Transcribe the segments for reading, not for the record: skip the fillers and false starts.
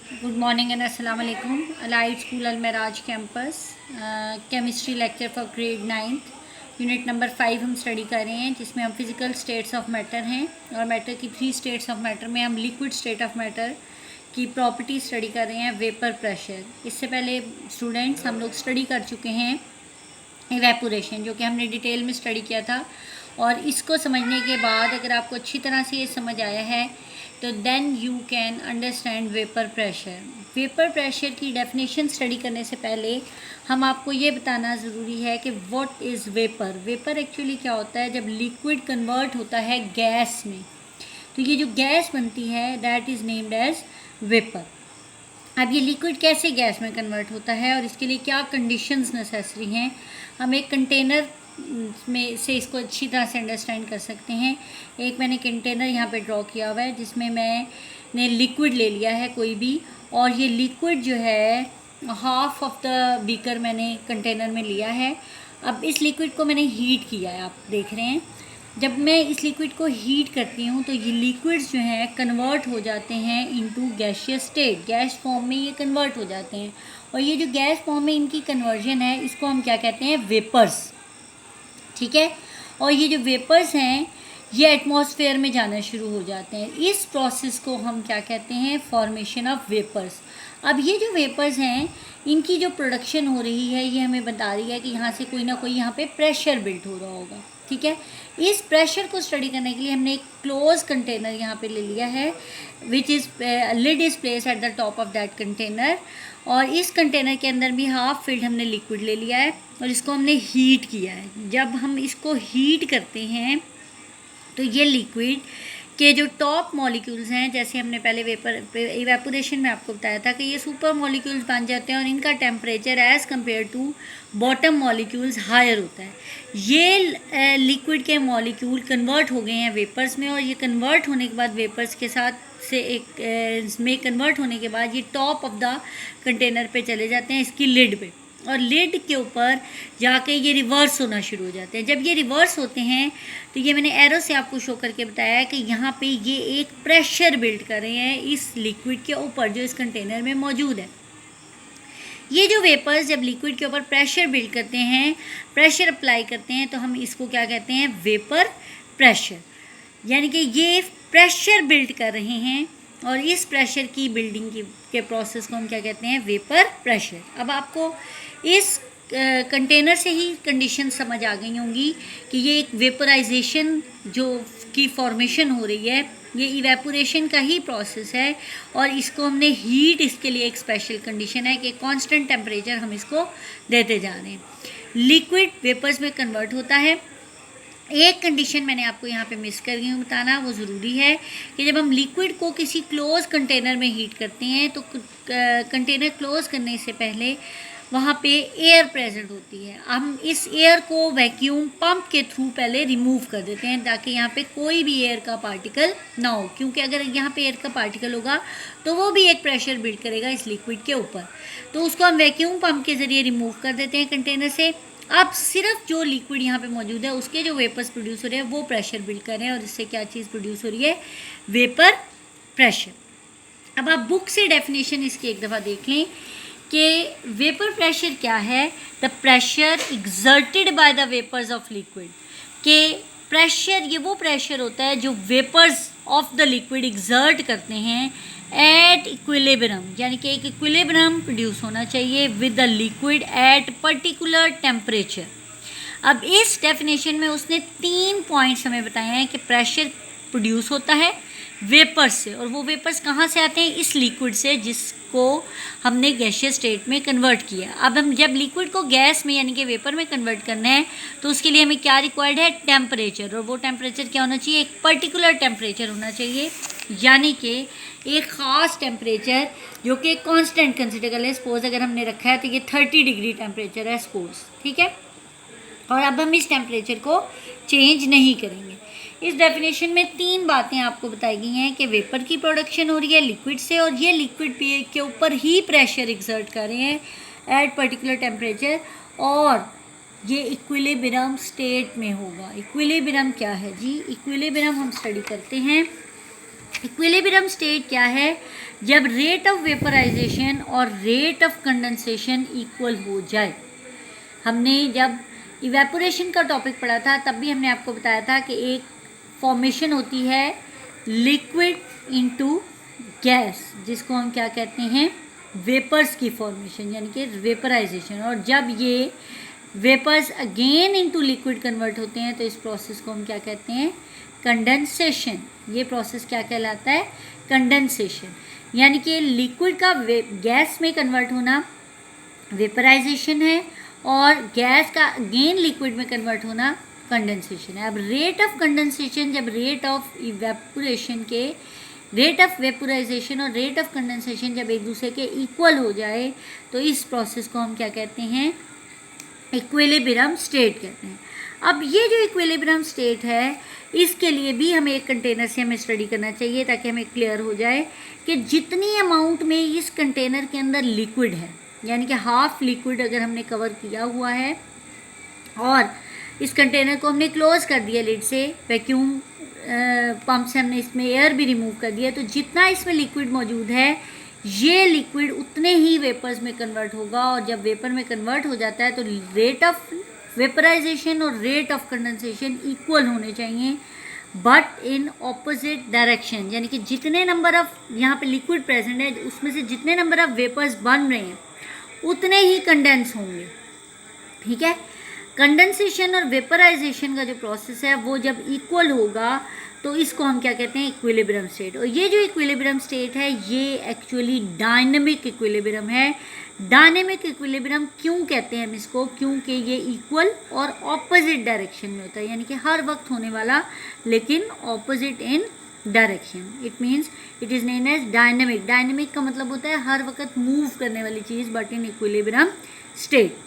Good morning and अस्सलाम वालेकुम। Allied school Almeraj campus chemistry lecture for grade 9th unit number 5 हम study कर रहे हैं, जिसमें हम फिज़िकल स्टेट्स ऑफ मैटर हैं और मैटर की 3 स्टेट्स ऑफ मैटर में हम लिक्विड स्टेट ऑफ मैटर की प्रॉपर्टी स्टडी कर रहे हैं, वेपर प्रेशर। इससे पहले स्टूडेंट्स हम लोग स्टडी कर चुके हैं इवेपोरेशन, जो कि हमने डिटेल में स्टडी किया था। और इसको समझने के बाद अगर आपको अच्छी तरह से ये समझ आया है तो then you can understand vapour pressure. Vapour pressure की डेफिनेशन स्टडी करने से पहले हम आपको ये बताना ज़रूरी है कि what is vapour. Vapour actually क्या होता है? जब लिक्विड कन्वर्ट होता है गैस में, तो ये जो गैस बनती है that is named as vapour. अब ये लिक्विड कैसे गैस में कन्वर्ट होता है और इसके लिए क्या कंडीशंस नेसेसरी हैं, हम एक कंटेनर में से इसको अच्छी तरह से अंडरस्टैंड कर सकते हैं। एक मैंने कंटेनर यहाँ पे ड्रॉ किया हुआ है, जिसमें मैंने लिक्विड ले लिया है कोई भी, और ये लिक्विड जो है हाफ ऑफ द बीकर मैंने कंटेनर में लिया है। अब इस लिक्विड को मैंने हीट किया है, आप देख रहे हैं। जब मैं इस लिक्विड को हीट करती हूँ तो ये लिक्विड्स जो हैं कन्वर्ट हो जाते हैं into gaseous state, gas form में ये कन्वर्ट हो जाते हैं। और ये जो गैस फॉर्म में इनकी कन्वर्जन है, इसको हम क्या कहते हैं? वेपर्स। ठीक है। और ये जो वेपर्स हैं ये एटमॉस्फेयर में जाना शुरू हो जाते हैं। इस प्रोसेस को हम क्या कहते हैं? Formation of vapours. अब ये जो वेपर्स हैं इनकी जो प्रोडक्शन हो रही है ये हमें बता रही है कि यहाँ से कोई ना कोई यहाँ पे प्रेशर बिल्ड हो रहा होगा। ठीक है। इस प्रेशर को स्टडी करने के लिए हमने एक क्लोज कंटेनर यहाँ पे ले लिया है, which is lid is place at the top of that container. और इस कंटेनर के अंदर भी हाफ फिल्ड हमने लिक्विड ले लिया है और इसको हमने हीट किया है। जब हम इसको हीट करते हैं तो ये लिक्विड के जो टॉप मॉलिक्यूल्स हैं, जैसे हमने पहले इवेपोरेशन में आपको बताया था कि ये सुपर मॉलिक्यूल्स बन जाते हैं और इनका temperature as compare to bottom molecules higher होता है। ये लिक्विड के मॉलिक्यूल कन्वर्ट हो गए हैं वेपर्स में, और ये कन्वर्ट होने के बाद वेपर्स के साथ से एक में कन्वर्ट होने के बाद ये टॉप ऑफ द कंटेनर पे चले जाते हैं, इसकी लिड पे, और लिड के ऊपर जाके ये रिवर्स होना शुरू हो जाते हैं। जब ये रिवर्स होते हैं तो ये मैंने एरो से आपको शो करके बताया है कि यहाँ पे ये एक प्रेशर बिल्ड कर रहे हैं इस लिक्विड के ऊपर जो इस कंटेनर में मौजूद है। ये जो वेपर्स जब लिक्विड के ऊपर प्रेशर बिल्ड करते हैं, प्रेशर अप्लाई करते हैं, तो हम इसको क्या कहते हैं? Vapour pressure. यानी कि ये प्रेशर बिल्ड कर रहे हैं और इस प्रेशर की बिल्डिंग के प्रोसेस को हम क्या कहते हैं? Vapour pressure. अब आपको इस कंटेनर से ही कंडीशन समझ आ गई होंगी कि ये एक वेपराइजेशन जो की फॉर्मेशन हो रही है, ये इवेपोरेशन का ही प्रोसेस है। और इसको हमने हीट, इसके लिए एक स्पेशल कंडीशन है कि कांस्टेंट टेम्परेचर हम इसको देते जा रहे हैं। लिक्विड वेपर्स में कन्वर्ट होता है। एक कंडीशन मैंने आपको यहाँ पे मिस कर गई हूँ बताना, वो ज़रूरी है कि जब हम लिक्विड को किसी क्लोज कंटेनर में हीट करते हैं तो कंटेनर क्लोज करने से पहले वहाँ पे एयर प्रेजेंट होती है। हम इस एयर को वैक्यूम पंप के थ्रू पहले रिमूव कर देते हैं ताकि यहाँ पे कोई भी एयर का पार्टिकल ना हो, क्योंकि अगर यहाँ पे एयर का पार्टिकल होगा तो वो भी एक प्रेशर बिल्ड करेगा इस लिक्विड के ऊपर। तो उसको हम वैक्यूम पंप के ज़रिए रिमूव कर देते हैं कंटेनर से। अब सिर्फ जो लिक्विड यहाँ पे मौजूद है उसके जो वेपर्स प्रोड्यूस हो रहे हैं वो प्रेशर बिल्ड कर रहे हैं, और इससे क्या चीज़ प्रोड्यूस हो रही है? Vapour pressure. अब आप बुक से डेफिनेशन इसकी एक दफ़ा देख लें कि वेपर प्रेशर क्या है? The pressure exerted by the vapours of liquid. के प्रेशर, ये वो प्रेशर होता है जो vapours of the liquid exert करते हैं एट इक्विलिब्रियम, यानी कि एक इक्विलिब्रियम प्रोड्यूस होना चाहिए with the liquid at particular temperature. अब इस डेफिनेशन में उसने 3 पॉइंट्स हमें बताए हैं कि प्रेशर प्रोड्यूस होता है वेपर्स से, और वो वेपर्स कहाँ से आते हैं? इस लिक्विड से जिसको हमने गैसियस स्टेट में कन्वर्ट किया। अब हम जब लिक्विड को गैस में यानी कि वेपर में कन्वर्ट करना है तो उसके लिए हमें क्या रिक्वायर्ड है? टेम्परेचर। और वो टेम्परेचर क्या होना चाहिए? एक पर्टिकुलर टेम्परेचर होना चाहिए, यानी कि एक ख़ास टेम्परेचर जो कि कांस्टेंट कंसिडर कर ले। सपोज अगर हमने रखा है तो ये 30 डिग्री टेम्परेचर है सपोज, ठीक है। और अब हम इस टेम्परेचर को चेंज नहीं करेंगे। इस डेफिनेशन में 3 बातें आपको बताई गई हैं कि वेपर की प्रोडक्शन हो रही है लिक्विड से, और ये लिक्विड के ऊपर ही प्रेशर एक्सर्ट कर रहे हैं एट पर्टिकुलर टेम्परेचर, और ये इक्विलिब्रियम स्टेट में होगा। इक्विलिब्रियम क्या है जी? इक्विलिब्रियम हम स्टडी करते हैं इक्विलिब्रियम स्टेट क्या है? जब रेट ऑफ वेपराइजेशन और रेट ऑफ कंडेंसेशन इक्वल हो जाए। हमने जब इवेपोरेशन का टॉपिक पढ़ा था तब भी हमने आपको बताया था कि एक फॉर्मेशन होती है लिक्विड इनटू गैस, जिसको हम क्या कहते हैं? वेपर्स की फॉर्मेशन, यानी कि वेपराइजेशन। और जब ये vapours again into liquid convert होते हैं तो इस प्रोसेस को हम क्या कहते हैं? कंडेंसेशन। ये प्रोसेस क्या कहलाता है? कंडेंसेशन। यानी कि लिक्विड का गैस में कन्वर्ट होना वेपराइजेशन है और गैस का अगेन लिक्विड में कन्वर्ट होना कंडेंसेशन है। अब रेट ऑफ कंडेंसेशन, जब रेट ऑफ इवेपोरेशन के रेट ऑफ वेपोराइजेशन और रेट ऑफ कंडेंसेशन जब एक दूसरे के इक्वल हो जाए तो इस प्रोसेस को हम क्या कहते हैं? इक्विलिब्रियम स्टेट कहते हैं। अब ये जो इक्विलिब्रियम स्टेट है, इसके लिए भी हमें एक कंटेनर से हमें स्टडी करना चाहिए ताकि हमें क्लियर हो जाए कि जितनी अमाउंट में इस कंटेनर के अंदर लिक्विड है, यानी कि हाफ लिक्विड अगर हमने कवर किया हुआ है और इस कंटेनर को हमने क्लोज कर दिया लिड से, वैक्यूम पंप से हमने इसमें एयर भी रिमूव कर दिया, तो जितना इसमें लिक्विड मौजूद है ये लिक्विड उतने ही वेपर्स में कन्वर्ट होगा। और जब वेपर में कन्वर्ट हो जाता है तो रेट ऑफ वेपराइजेशन और रेट ऑफ कंडेंसेशन इक्वल होने चाहिए, बट इन ऑपोजिट डायरेक्शन। यानी कि जितने नंबर ऑफ यहाँ पे लिक्विड प्रेजेंट है उसमें से जितने नंबर ऑफ वेपर्स बन रहे हैं उतने ही कंडेंस होंगे। ठीक है, कंडेंसेशन और वेपराइजेशन का जो प्रोसेस है वो जब इक्वल होगा तो इसको हम क्या कहते हैं? Equilibrium state. और ये जो इक्विलिब्रियम स्टेट है ये एक्चुअली डायनेमिक इक्विलिब्रियम है। डायनेमिक इक्विलिब्रियम क्यों कहते हैं हम इसको? क्योंकि ये इक्वल और ऑपोजिट डायरेक्शन में होता है, यानी कि हर वक्त होने वाला लेकिन opposite in direction. It means it is name as dynamic. Dynamic का मतलब होता है हर वक्त मूव करने वाली चीज़, बट इन इक्विलिब्रियम स्टेट।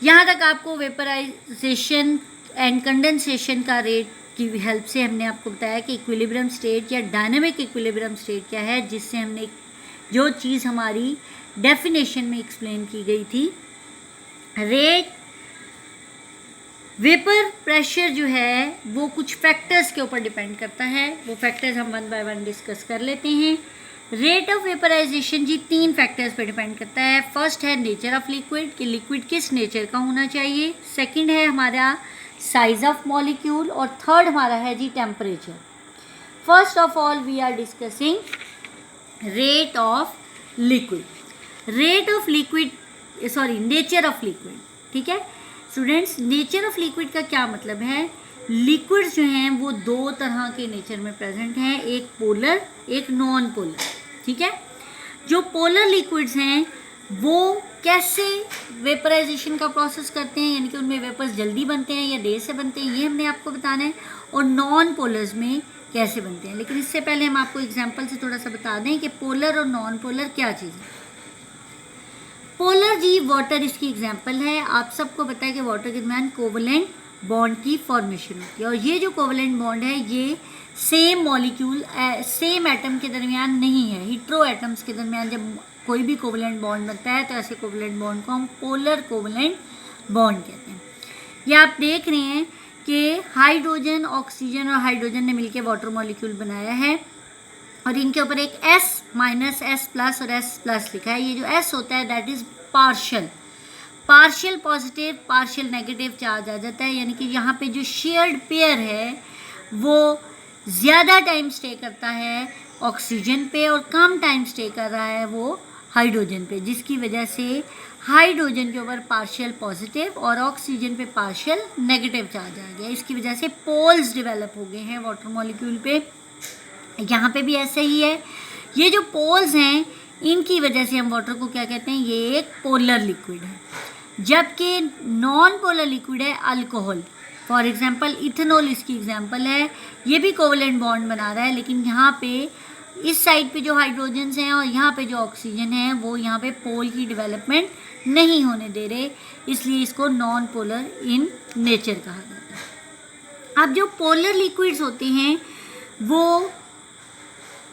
यहाँ तक आपको वेपराइजेशन एंड कंडेंसेशन का रेट की हेल्प से हमने आपको बताया कि इक्विलिब्रियम स्टेट या डायनेमिक इक्विलिब्रियम स्टेट क्या है, जिससे हमने जो चीज़ हमारी डेफिनेशन में एक्सप्लेन की गई थी। रेट वेपर प्रेशर जो है वो कुछ फैक्टर्स के ऊपर डिपेंड करता है, वो फैक्टर्स हम वन बाय वन डिस्कस कर लेते हैं। रेट ऑफ वेपराइजेशन जी 3 फैक्टर्स पे डिपेंड करता है। फर्स्ट है नेचर ऑफ लिक्विड, कि लिक्विड किस नेचर का होना चाहिए। सेकंड है हमारा साइज ऑफ मॉलिक्यूल और थर्ड हमारा है जी temperature. First of all we are discussing rate of liquid. Rate of liquid nature of liquid. ठीक है स्टूडेंट्स, नेचर ऑफ लिक्विड का क्या मतलब है? लिक्विड्स जो हैं वो 2 तरह के नेचर में प्रेजेंट हैं, एक पोलर एक नॉन पोलर। ठीक है, जो पोलर लिक्विड्स हैं वो कैसे वेपराइजेशन का प्रोसेस करते हैं, यानी कि उनमें वेपर्स जल्दी बनते हैं या देर से बनते हैं, ये हमने आपको बताना है, और नॉन पोलर्स में कैसे बनते हैं। लेकिन इससे पहले हम आपको एग्जांपल से थोड़ा सा बता दें कि पोलर और नॉन पोलर क्या चीज़ है। पोलर जी वाटर इसकी एग्जांपल है। आप सबको पता है कि वाटर के दरमियान कोवलेंट बॉन्ड की फॉर्मेशन होती है, और ये जो कोवलेंट बॉन्ड है ये सेम मॉलिक्यूल सेम एटम के दरमियान नहीं है। हिट्रो एटम्स के दरमियान जब कोई भी कोवलेंट बॉन्ड बनता है तो ऐसे कोवलेंट बॉन्ड को हम पोलर कोवलेंट बॉन्ड कहते हैं। ये आप देख रहे हैं कि हाइड्रोजन, ऑक्सीजन और हाइड्रोजन ने मिलकर वाटर मॉलिक्यूल बनाया है, और इनके ऊपर एक S माइनस S प्लस और S प्लस लिखा है। ये जो S होता है that is partial positive partial negative charge आ जाता है, यानी कि यहाँ पे जो शेयर्ड पेयर है वो ज़्यादा टाइम स्टे करता है ऑक्सीजन पे और कम टाइम स्टे कर रहा है वो हाइड्रोजन पे, जिसकी वजह से हाइड्रोजन के ऊपर पार्शियल पॉजिटिव और ऑक्सीजन पे पार्शियल नेगेटिव चार्ज आ गया। इसकी वजह से पोल्स डेवलप हो गए हैं वाटर मॉलिक्यूल पे। यहाँ पे भी ऐसा ही है। ये जो पोल्स हैं इनकी वजह से हम वाटर को क्या कहते हैं? ये एक पोलर लिक्विड है। जबकि नॉन पोलर लिक्विड है अल्कोहल। फॉर एग्जांपल इथेनॉल इसकी एग्जांपल है। ये भी कोवलेंट बॉन्ड बना रहा है, लेकिन यहाँ पे इस साइड पे जो हाइड्रोजन्स हैं और यहाँ पे जो ऑक्सीजन है वो यहाँ पे पोल की डेवलपमेंट नहीं होने दे रहे, इसलिए इसको नॉन पोलर इन नेचर कहा जाता है। अब जो पोलर लिक्विड्स होते हैं वो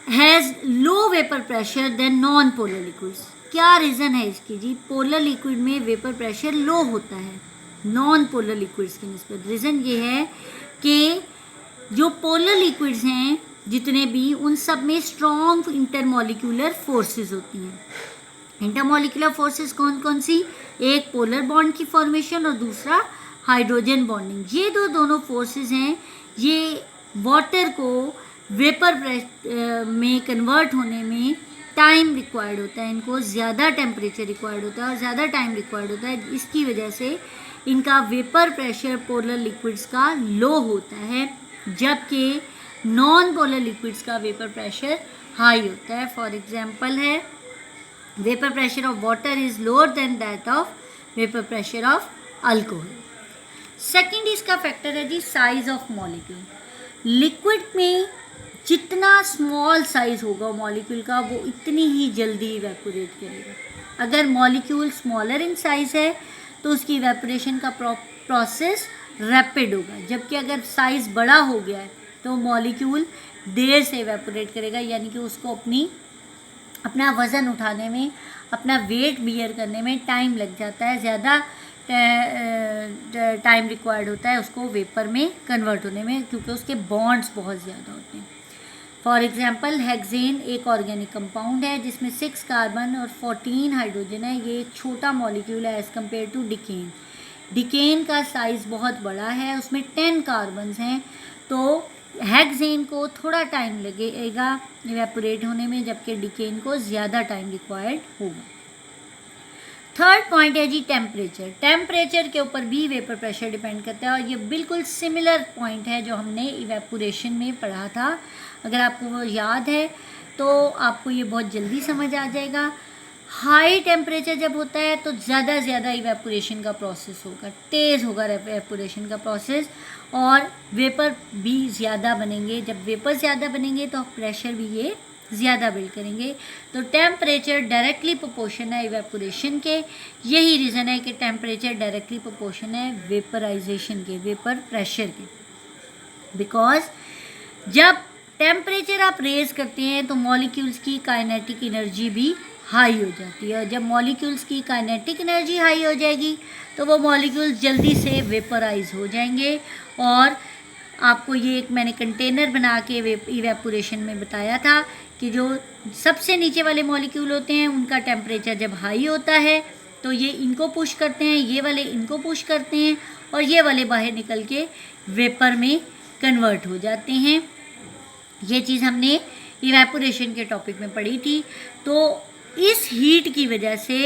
has low vapour pressure then non polar liquids. क्या रीज़न है इसकी जी? पोलर लिक्विड में वेपर प्रेशर लो होता है नॉन पोलर लिक्विड्स की निस्बत। रीज़न ये है कि जो पोलर लिक्विड्स हैं जितने भी, उन सब में स्ट्रॉन्ग इंटरमॉलिक्यूलर फोर्सेस होती हैं। इंटरमॉलिक्यूलर फोर्सेस कौन कौन सी? एक पोलर बॉन्ड की फॉर्मेशन और दूसरा हाइड्रोजन बॉन्डिंग। ये दोनों फोर्सेस हैं, ये वाटर को वेपर में कन्वर्ट होने में टाइम रिक्वायर्ड होता है, इनको ज़्यादा टेम्परेचर रिक्वायर्ड होता है और ज़्यादा टाइम रिक्वायर्ड होता है। इसकी वजह से इनका वेपर प्रेशर पोलर लिक्विड्स का लो होता है, जबकि नॉन पोलर लिक्विड्स का वेपर प्रेशर हाई होता है। फॉर एग्जांपल है, vapour pressure of water is lower than that of vapour pressure of alcohol. Second इसका फैक्टर है जी साइज ऑफ मॉलिक्यूल। लिक्विड में जितना स्मॉल साइज होगा मॉलिक्यूल का, वो इतनी ही जल्दी इवेपोरेट करेगा। अगर मॉलिक्यूल स्मॉलर इन साइज है तो उसकी इवेपोरेशन का प्रोसेस रैपिड होगा, जबकि अगर साइज़ बड़ा हो गया है तो मॉलिक्यूल देर से इवेपोरेट करेगा, यानी कि उसको अपना वज़न उठाने में, अपना वेट बियर करने में टाइम लग जाता है, ज़्यादा टाइम रिक्वायर्ड होता है उसको वेपर में कन्वर्ट होने में, क्योंकि उसके बॉन्ड्स बहुत ज़्यादा होते हैं। फॉर एग्जांपल हेक्सेन एक ऑर्गेनिक कंपाउंड है जिसमें 6 कार्बन और 14 हाइड्रोजन है। ये एक छोटा मॉलिक्यूल है एज़ कम्पेयर टू डिकेन। डिकेन का साइज़ बहुत बड़ा है, उसमें 10 कार्बन्स हैं, तो हेक्सेन को थोड़ा टाइम लगेगा इवेपोरेट होने में, जबकि डिकेन को ज़्यादा टाइम रिक्वायर्ड होगा। थर्ड पॉइंट है जी टेम्परेचर। टेम्परेचर के ऊपर भी वेपर प्रेशर डिपेंड करता है, और ये बिल्कुल सिमिलर पॉइंट है जो हमने इवेपोरेशन में पढ़ा था। अगर आपको वो याद है तो आपको ये बहुत जल्दी समझ आ जाएगा। हाई टेम्परेचर जब होता है तो ज़्यादा इवेपोरेशन का प्रोसेस होगा, तेज़ होगा इवेपोरेशन का प्रोसेस, और वेपर भी ज़्यादा बनेंगे। जब वेपर ज़्यादा बनेंगे तो प्रेशर भी ये ज़्यादा बिल्ड करेंगे। तो टेम्परेचर डायरेक्टली प्रोपोर्शन है इवेपोरेशन के। यही रीज़न है कि टेम्परेचर डायरेक्टली प्रोपोर्शन है वेपराइजेशन के, वेपर प्रेशर के। बिकॉज जब टेम्परेचर आप रेज़ करते हैं तो मॉलिक्यूल्स की काइनेटिक एनर्जी भी हाई हो जाती है, और जब मॉलिक्यूल्स की काइनेटिक एनर्जी हाई हो जाएगी तो वो मॉलिक्यूल्स जल्दी से वेपराइज हो जाएंगे। और आपको ये एक मैंने कंटेनर बना के इवेपोरेशन में बताया था कि जो सबसे नीचे वाले मॉलिक्यूल होते हैं उनका टेम्परेचर जब हाई होता है तो ये इनको पुश करते हैं, ये वाले इनको पुश करते हैं, और ये वाले बाहर निकल के वेपर में कन्वर्ट हो जाते हैं। ये चीज़ हमने इवेपोरेशन के टॉपिक में पढ़ी थी। तो इस हीट की वजह से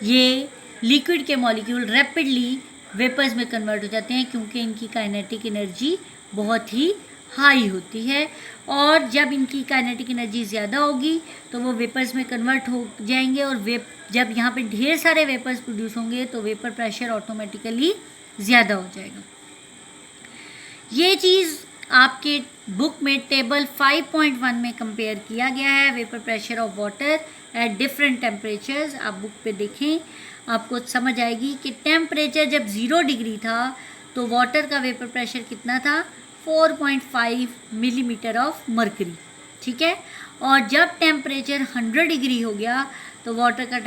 ये लिक्विड के मॉलिक्यूल रैपिडली वेपर्स में कन्वर्ट हो जाते हैं, क्योंकि इनकी काइनेटिक एनर्जी बहुत ही हाई होती है। और जब इनकी काइनेटिक एनर्जी ज़्यादा होगी तो वो वेपर्स में कन्वर्ट हो जाएंगे, और जब यहाँ पे ढेर सारे वेपर्स प्रोड्यूस होंगे तो वेपर प्रेशर ऑटोमेटिकली ज़्यादा हो जाएगा। ये चीज़ आपके बुक में टेबल 5.1 में कंपेयर किया गया है, vapour pressure of water at different temperatures. आप बुक पे देखें, आपको समझ आएगी कि टेम्परेचर जब 0 डिग्री था तो वाटर का वेपर प्रेशर कितना था, 4.5 मिलीमीटर ऑफ मर्करी, ठीक है। और जब टेम्परेचर 100 डिग्री हो गया तो वाटर का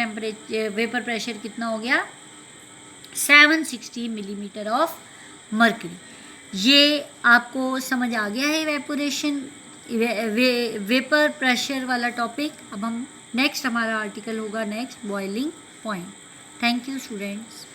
वेपर प्रेशर कितना हो गया, 760 मिलीमीटर ऑफ मर्करी। ये आपको समझ आ गया है इवेपोरेशन वेपर प्रेशर वाला टॉपिक। अब हम नेक्स्ट हमारा आर्टिकल होगा next boiling point. Thank you students.